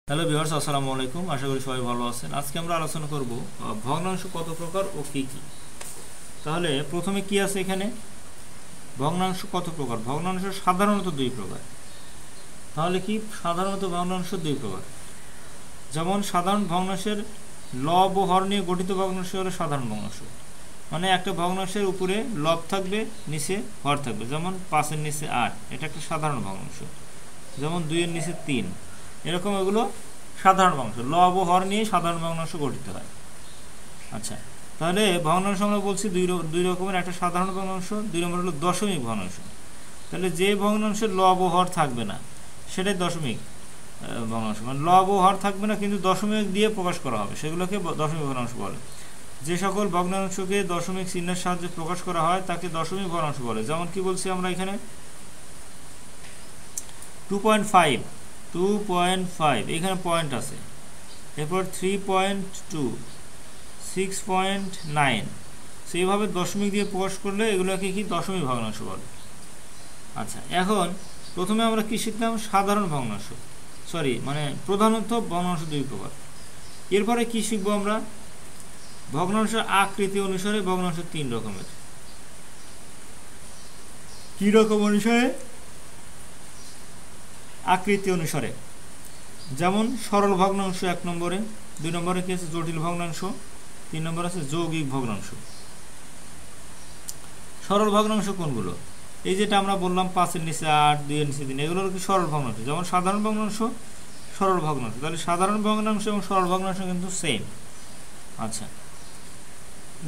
Hello viewers, আসসালামু আলাইকুম। আশা করি সবাই ভালো আছেন। আজকে আমরা আলোচনা করব ভগ্নাংশ কত প্রকার ও কি কি। তাহলে প্রথমে কি আছে এখানে, ভগ্নাংশ কত প্রকার। ভগ্নাংশ সাধারণত দুই প্রকার। তাহলে কি, সাধারণত ভগ্নাংশ দুই প্রকার। যেমন সাধারণ ভগ্নাংশের লব ও হর নিয়ে গঠিত ভগ্নাংশ হলো সাধারণ ভগ্নাংশ। মানে একটা ভগ্নাংশের উপরে লব থাকবে, নিচে হর থাকবে। যেমন 5-এর নিচে 8, এটা একটা সাধারণ ভগ্নাংশ। যেমন 2-এর নিচে 3, এরকম এগুলো সাধারণ ভগ্নাংশ। লব ও হর নিয়ে সাধারণ ভগ্নাংশ গঠিত হয়। আচ্ছা, তাহলে ভগ্নাংশ আমরা বলছি দুই রকমের, একটা সাধারণ ভগ্নাংশ, 2 নম্বর হলো দশমিক ভগ্নাংশ। তাহলে যে ভগ্নাংশের লব ও হর থাকবে না সেটাই দশমিক ভগ্নাংশ। মানে লব ও হর থাকবে না কিন্তু দশমিক দিয়ে প্রকাশ করা হবে, সেগুলোকে দশমিক ভগ্নাংশ বলে। যে সকল ভগ্নাংশকে দশমিক চিহ্নের সাহায্যে প্রকাশ করা হয় তাকে দশমিক ভগ্নাংশ বলে। যেমন কি বলছি আমরা এখানে, 2.5 এখানে পয়েন্ট আছে, এরপর 3.2, 6.9, সেইভাবে দশমিক দিয়ে প্রকাশ করলে এগুলোকে কি দশমিক ভগ্নাংশ বলে। আচ্ছা, এখন প্রথমে আমরা কি শিখলাম, সাধারণ ভগ্নাংশ, মানে প্রধানত ভগ্নাংশ দুই প্রকার। এরপরে কি শিখবো আমরা, ভগ্নাংশের আকৃতি অনুসারে ভগ্নাংশ 3 রকমের। কি রকম অনুসারে? আকৃতি অনুসারে। যেমন সরল ভগ্নাংশ 1 নম্বরে, 2 নম্বরে কি আছে, জটিল ভগ্নাংশ, 3 নম্বর আছে যৌগিক ভগ্নাংশ। সরল ভগ্নাংশ কোনগুলো? এই যেটা আমরা বললাম 5-এর নিচে 8, 2-এর নিচে 3, এগুলোর কি সরল ভগ্নাংশ। যেমন সাধারণ ভগ্নাংশ, সরল ভগ্নাংশ। তাহলে সাধারণ ভগ্নাংশ এবং সরল ভগ্নাংশ কিন্তু সেম। আচ্ছা,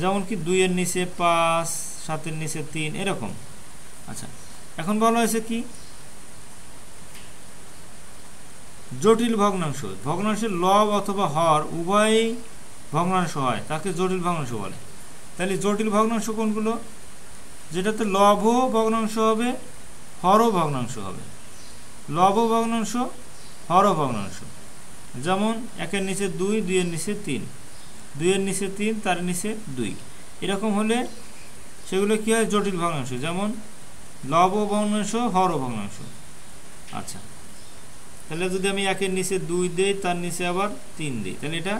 যেমন কি 2-এর নিচে 5, 7-এর নিচে 3, এরকম। আচ্ছা, এখন বলা হয়েছে কি, জটিল ভগ্নাংশ। ভগ্নাংশের লব অথবা হর উভয়ই ভগ্নাংশ হয়, তাকে জটিল ভগ্নাংশ বলে। তাহলে জটিল ভগ্নাংশ কোনগুলো? যেটাতে লবও ভগ্নাংশ হবে, হরও ভগ্নাংশ হবে। লবও ভগ্নাংশ, হরও ভগ্নাংশ। যেমন 1-এর নিচে 2, 2-এর নিচে 3, 2-এর নিচে 3, তার নিচে 2, এরকম হলে সেগুলো কি হয়, জটিল ভগ্নাংশ। যেমন লবও ভগ্নাংশ, হরও ভগ্নাংশ। আচ্ছা, তাহলে যদি আমি 1-এর নিচে 2 দিই, তার নিচে আবার 3 দিই, তাহলে এটা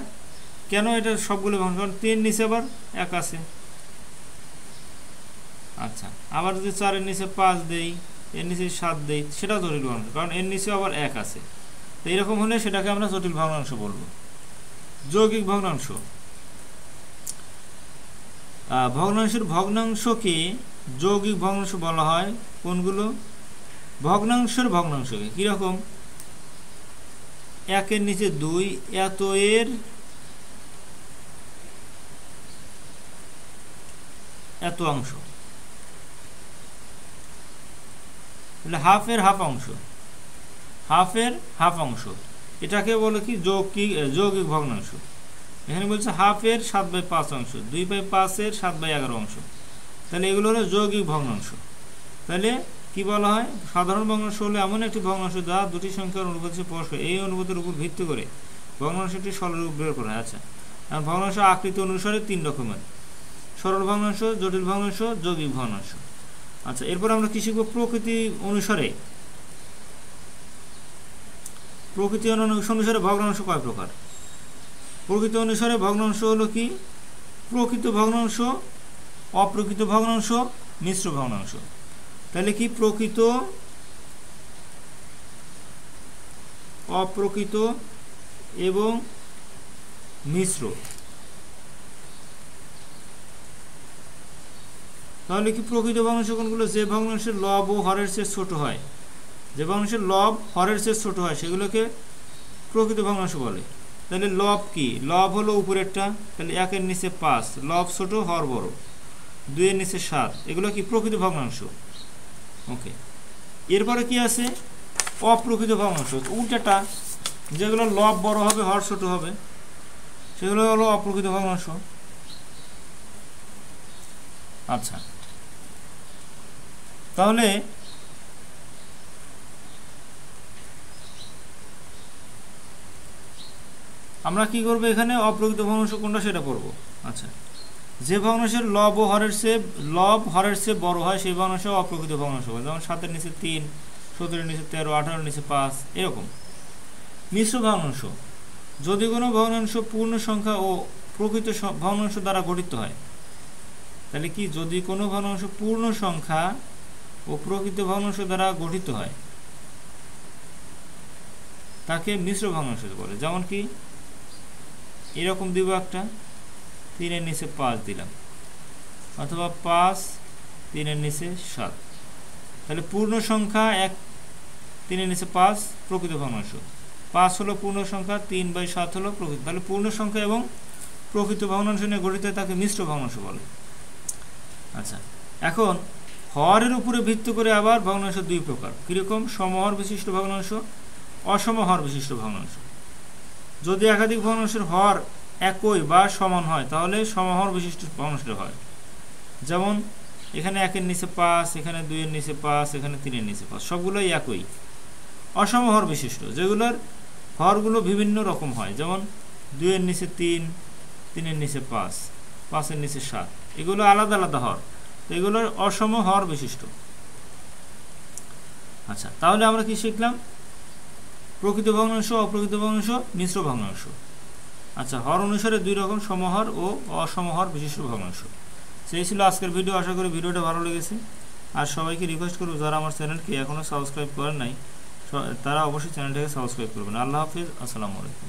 কেন, এটা সবগুলো ভগ্নাংশ, কারণ 3 নিচে আবার 1 আছে। আচ্ছা, আবার যদি 4-এর নিচে 5 দেই, এর নিচে 7 দেই, সেটা জটিল ভগ্নাংশ, কারণ এর নিচে আবার 1 আছে। তো এরকম হলে সেটাকে আমরা জটিল ভগ্নাংশ বলবো। যৌগিক ভগ্নাংশ। ভগ্নাংশের ভগ্নাংশকে যৌগিক ভগ্নাংশ বলা হয়। কোনগুলো? ভগ্নাংশের ভগ্নাংশকে কিরকম, 1-এর নিচে 2, এত এর এত অংশ, তাহলে হাফের হাফ অংশ, হাফের হাফ অংশ, এটাকে বলে কি, যৌগিক ভগ্নাংশ। এখানে বলছে হাফের 7/5 অংশ, 2/5-এর 7/11 অংশ, তাহলে এগুলো হলো যৌগিক ভগ্নাংশ। তাহলে কি বলা হয়, সাধারণ ভগ্নাংশ হলো এমন একটি ভগ্নাংশ যা দুটি সংখ্যার অনুপাতে প্রকাশ করে। এই অনুপাতের উপর ভিত্তি করে ভগ্নাংশটি সরলরূপ বের করা হয়। আচ্ছা, ভগ্নাংশ আকৃতি অনুসারে 3 রকমের, সরল ভগ্নাংশ, জটিল ভগ্নাংশ, যৌগিক ভগ্নাংশ। আচ্ছা, এরপর আমরা কি শিখব, প্রকৃতি অনুসারে। প্রকৃতি অনুসারে ভগ্নাংশ কয় প্রকার? প্রকৃতি অনুসারে ভগ্নাংশ হলো কি, প্রকৃত ভগ্নাংশ, অপ্রকৃত ভগ্নাংশ, মিশ্র ভগ্নাংশ। তাহলে কি, প্রকৃত, অপ্রকৃত এবং মিশ্র। তাহলে কি, প্রকৃত ভগ্নাংশ কোনগুলো? যে ভগ্নাংশের লব ও হরের চেয়ে ছোট হয়, যে ভগ্নাংশের লব হরের চেয়ে ছোট হয় সেগুলোকে প্রকৃত ভগ্নাংশ বলে। তাহলে লব কি, লব হলো উপরেরটা, তাহলে 1-এর নিচে 5, লব ছোট হর বড়, 2-এর নিচে 7, এগুলো কি প্রকৃত ভগ্নাংশ। ওকে, এরপরে কি আছে, অপ্রকৃত ভগ্নাংশ, উল্টাটা, যেগুলো লব বড় হবে হর ছোট হবে, সেগুলো হলো অপ্রকৃত ভগ্নাংশ। আচ্ছা, তাহলে আমরা কি করবো, এখানে অপ্রকৃত ভগ্নাংশ কোনটা সেটা পড়বো। আচ্ছা, যে ভগ্নাংশের লব হরের চেয়ে বড় হয় সেই ভগ্নাংশ অপ্রকৃত ভগ্নাংশ। যেমন 7-এর নিচে 3, 17-এর নিচে 13, 18-এর নিচে 5, এরকম। মিশ্র ভগ্নাংশ, যদি কোনো ভগ্নাংশ পূর্ণ সংখ্যা ও প্রকৃত ভগ্নাংশ দ্বারা গঠিত হয়, তাহলে কি, যদি কোনো ভগ্নাংশ পূর্ণ সংখ্যা ও প্রকৃত ভগ্নাংশ দ্বারা গঠিত হয় তাকে মিশ্র ভগ্নাংশ বলে। যেমন কি এরকম দিব, একটা 3 এর নিচে 5 দিলাম, অথবা 5 3 এর নিচে 7, তাহলে পূর্ণ সংখ্যা 1 3 এর নিচে 5 প্রকৃত ভগ্নাংশ, 5 হলো পূর্ণ সংখ্যা, 3/7 হলো প্রকৃত, তাহলে পূর্ণ সংখ্যা এবং প্রকৃত ভগ্নাংশ নিয়ে গঠিত তাকে মিশ্র ভগ্নাংশ বলে। আচ্ছা, এখন হরের উপরে ভিত্তি করে আবার ভগ্নাংশ দুই প্রকার। কিরকম? সমহর বিশিষ্ট ভগ্নাংশ, অসমহর বিশিষ্ট ভগ্নাংশ। যদি একাধিক ভগ্নাংশের হর একই বা সমান হয় তাহলে সমহর বিশিষ্ট ভগ্নাংশ হয়। যেমন এখানে 1 এর নিচে 5, এখানে 2 এর নিচে 5, এখানে 3 এর নিচে 5, সবগুলোই একই। অসমহর বিশিষ্ট, যেগুলোর হরগুলো বিভিন্ন রকম হয়, যেমন 2 এর নিচে 3, 3 এর নিচে 5, 5 এর নিচে 7, এগুলো আলাদা আলাদা হর, এগুলোর অসম হর বিশিষ্ট। আচ্ছা, তাহলে আমরা কি শিখলাম? প্রকৃত ভগ্নাংশ, অপ্রকৃত ভগ্নাংশ, মিশ্র ভগ্নাংশ। আচ্ছা, হর অনুসারে দুই রকম, সমহর ও অসমহর বিশিষ্ট ভগ্নাংশ। সেই ছিল আজকের ভিডিও। আশা করি ভিডিওটা ভালো লেগেছে। আর সবাইকে রিকোয়েস্ট করব, যারা আমার চ্যানেলকে এখনও সাবস্ক্রাইব করেন নাই তারা অবশ্যই চ্যানেলটাকে সাবস্ক্রাইব করবেন। আল্লাহ হাফিজ, আসসালামু আলাইকুম।